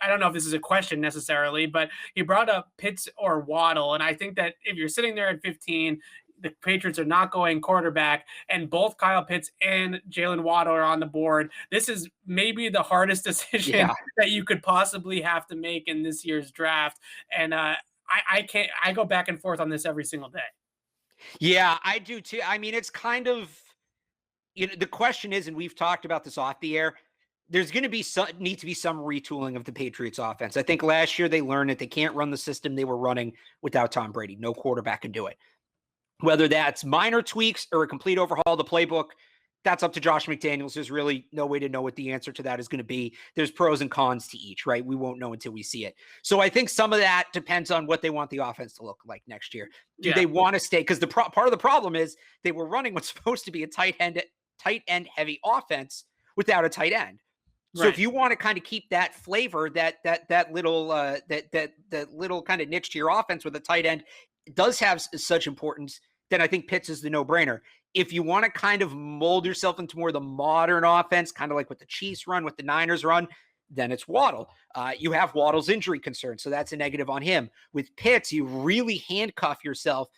I don't know if this is a question necessarily, but he brought up Pitts or Waddle. And I think that if you're sitting there at 15, the Patriots are not going quarterback, and both Kyle Pitts and Jaylen Waddle are on the board. This is maybe the hardest decision that you could possibly have to make in this year's draft. And I go back and forth on this every single day. Yeah, I do too. I mean, it's kind of, the question is, and we've talked about this off the air, there's going to need to be some retooling of the Patriots offense. I think last year they learned that they can't run the system they were running without Tom Brady. No quarterback can do it. Whether that's minor tweaks or a complete overhaul of the playbook, that's up to Josh McDaniels. There's really no way to know what the answer to that is going to be. There's pros and cons to each, right? We won't know until we see it. So I think some of that depends on what they want the offense to look like next year. Do they want to stay? Because part of the problem is they were running what's supposed to be a tight end heavy offense without a tight end. So if you want to kind of keep that flavor, that little kind of niche to your offense with a tight end does have such importance, then I think Pitts is the no-brainer. If you want to kind of mold yourself into more of the modern offense, kind of like what the Chiefs run, what the Niners run, then it's Waddle. You have Waddle's injury concern, so that's a negative on him. With Pitts, you really handcuff yourself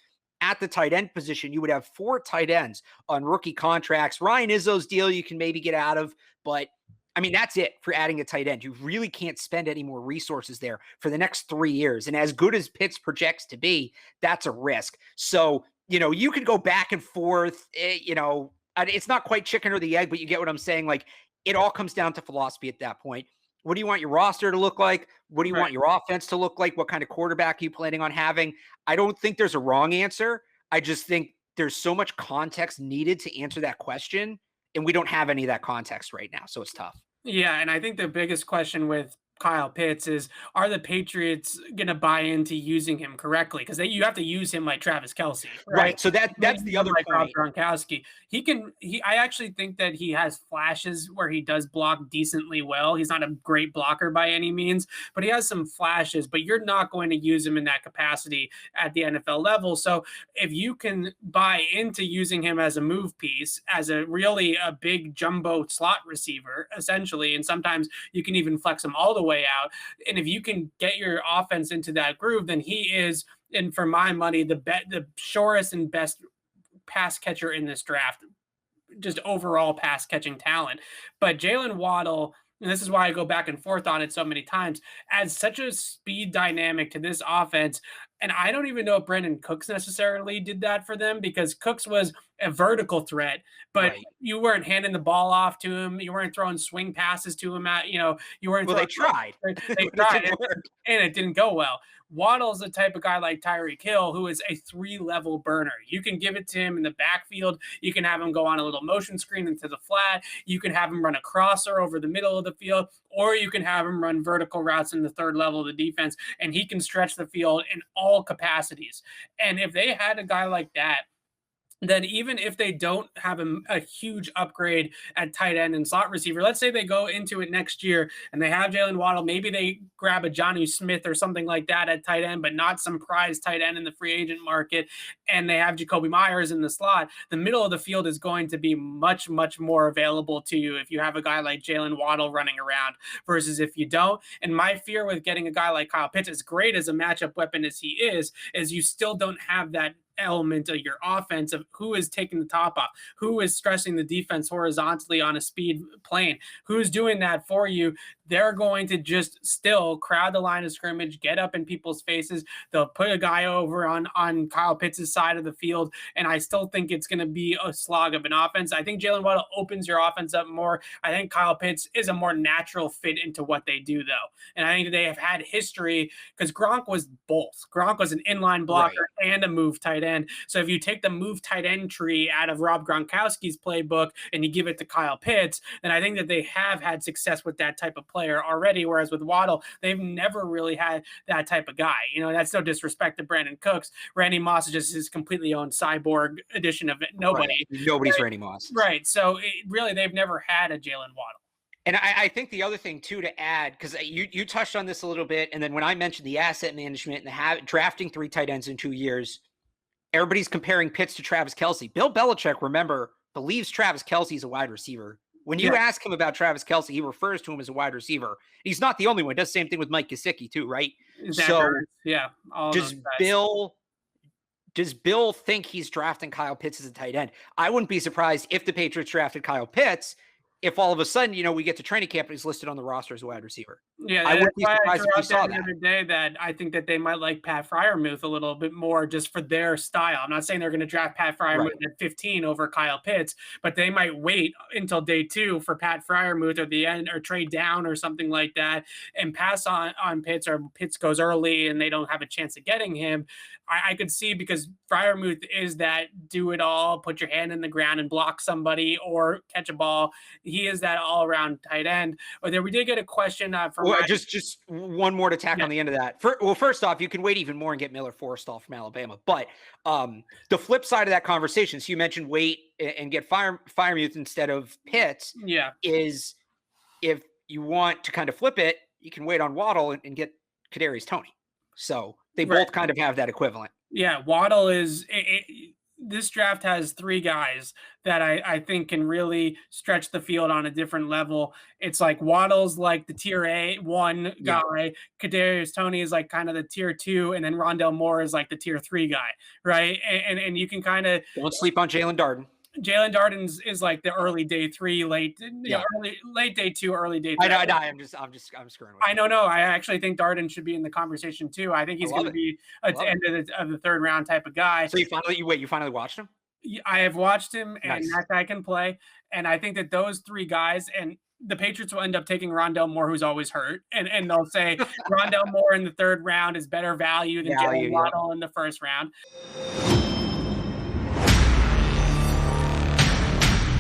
at the tight end position. You would have 4 tight ends on rookie contracts. Ryan Izzo's deal you can maybe get out of, but I mean, that's it for adding a tight end. You really can't spend any more resources there for the next 3 years. And as good as Pitts projects to be, that's a risk. So, you could go back and forth, it's not quite chicken or the egg, but you get what I'm saying. Like, it all comes down to philosophy at that point. What do you want your roster to look like? What do you want your offense to look like? What kind of quarterback are you planning on having? I don't think there's a wrong answer. I just think there's so much context needed to answer that question. And we don't have any of that context right now. So it's tough. Yeah, and I think the biggest question with Kyle Pitts is, are the Patriots going to buy into using him correctly? Because you have to use him like Travis Kelce, right? So that's the other point. Rob Gronkowski. I actually think that he has flashes where he does block decently well. He's not a great blocker by any means, but he has some flashes. But you're not going to use him in that capacity at the NFL level. So if you can buy into using him as a move piece, as a big jumbo slot receiver, essentially, and sometimes you can even flex him all the way out. And if you can get your offense into that groove, then he is, and for my money, the shortest and best pass catcher in this draft, just overall pass catching talent. But Jaylen Waddle, and this is why I go back and forth on it so many times, adds such a speed dynamic to this offense. And I don't even know if Brandon Cooks necessarily did that for them, because Cooks was a vertical threat, but you weren't handing the ball off to him. You weren't throwing swing passes to him. You weren't. Well, they tried. They tried, and it didn't go well. Waddle's the type of guy like Tyreek Hill, who is a 3-level burner. You can give it to him in the backfield. You can have him go on a little motion screen into the flat. You can have him run a crosser over the middle of the field, or you can have him run vertical routes in the 3rd level of the defense, and he can stretch the field in all capacities. And if they had a guy like that, then even if they don't have a huge upgrade at tight end and slot receiver, let's say they go into it next year and they have Jaylen Waddle, maybe they grab a Jonnu Smith or something like that at tight end, but not some prize tight end in the free agent market, and they have Jacoby Myers in the slot, the middle of the field is going to be much, much more available to you if you have a guy like Jaylen Waddle running around versus if you don't. And my fear with getting a guy like Kyle Pitts, as great as a matchup weapon as he is you still don't have that element of your offense of who is taking the top off, who is stressing the defense horizontally on a speed plane, who's doing that for you. They're going to just still crowd the line of scrimmage, get up in people's faces. They'll put a guy over on Kyle Pitts' side of the field, and I still think it's going to be a slog of an offense. I think Jaylen Waddle opens your offense up more. I think Kyle Pitts is a more natural fit into what they do, though. And I think they have had history, because Gronk was both. Gronk was an inline blocker and a move tight end. So if you take the move tight end tree out of Rob Gronkowski's playbook and you give it to Kyle Pitts, then I think that they have had success with that type of player already, whereas with Waddle, they've never really had that type of guy. That's no disrespect to Brandon Cooks. Randy Moss is just his completely own cyborg edition of it. Nobody's Randy Moss. Right. So really, they've never had a Jaylen Waddle. And I think the other thing, too, to add, because you touched on this a little bit, and then when I mentioned the asset management and drafting 3 tight ends in 2 years, everybody's comparing Pitts to Travis Kelce. Bill Belichick, remember, believes Travis Kelce is a wide receiver When you ask him about Travis Kelce, he refers to him as a wide receiver. He's not the only one. He does the same thing with Mike Gesicki too, right? So yeah, all does Bill think he's drafting Kyle Pitts as a tight end? I wouldn't be surprised if the Patriots drafted Kyle Pitts, if all of a sudden, we get to training camp and he's listed on the roster as a wide receiver. Yeah, I wouldn't be surprised if we saw that. The other day that I think that they might like Pat Freiermuth a little bit more just for their style. I'm not saying they're going to draft Pat Freiermuth at 15 over Kyle Pitts, but they might wait until day 2 for Pat Freiermuth or the end or trade down or something like that and pass on Pitts, or Pitts goes early and they don't have a chance of getting him. I could see, because Freiermuth is that do it all, put your hand in the ground and block somebody or catch a ball. He is that all around tight end. But then we did get a question from just one more to tack on the end of that. First off, you can wait even more and get Miller Forrestall from Alabama. But the flip side of that conversation, so you mentioned wait and get Freiermuth instead of Pitts. Yeah, is if you want to kind of flip it, you can wait on Waddle and get Kadarius Toney. So they both kind of have that equivalent. Yeah, Waddle is this draft has 3 guys that I think can really stretch the field on a different level. It's like Waddle's like the tier A1 guy, Kadarius Toney is like kind of the tier 2, and then Rondale Moore is like the tier 3 guy, right? And you can kind of don't sleep on Jalen Darden. Jalen Darden is like the early day 3, late day 2, early day 3. I'm screwing with I know. I actually think Darden should be in the conversation too. I think he's going to be at the end of the 3rd round type of guy. So you finally watched him? I have watched him, and that guy can play. And I think that those 3 guys, and the Patriots will end up taking Rondale Moore, who's always hurt, and they'll say Rondale Moore in the 3rd round is better value than Jaylen Waddle in the 1st round.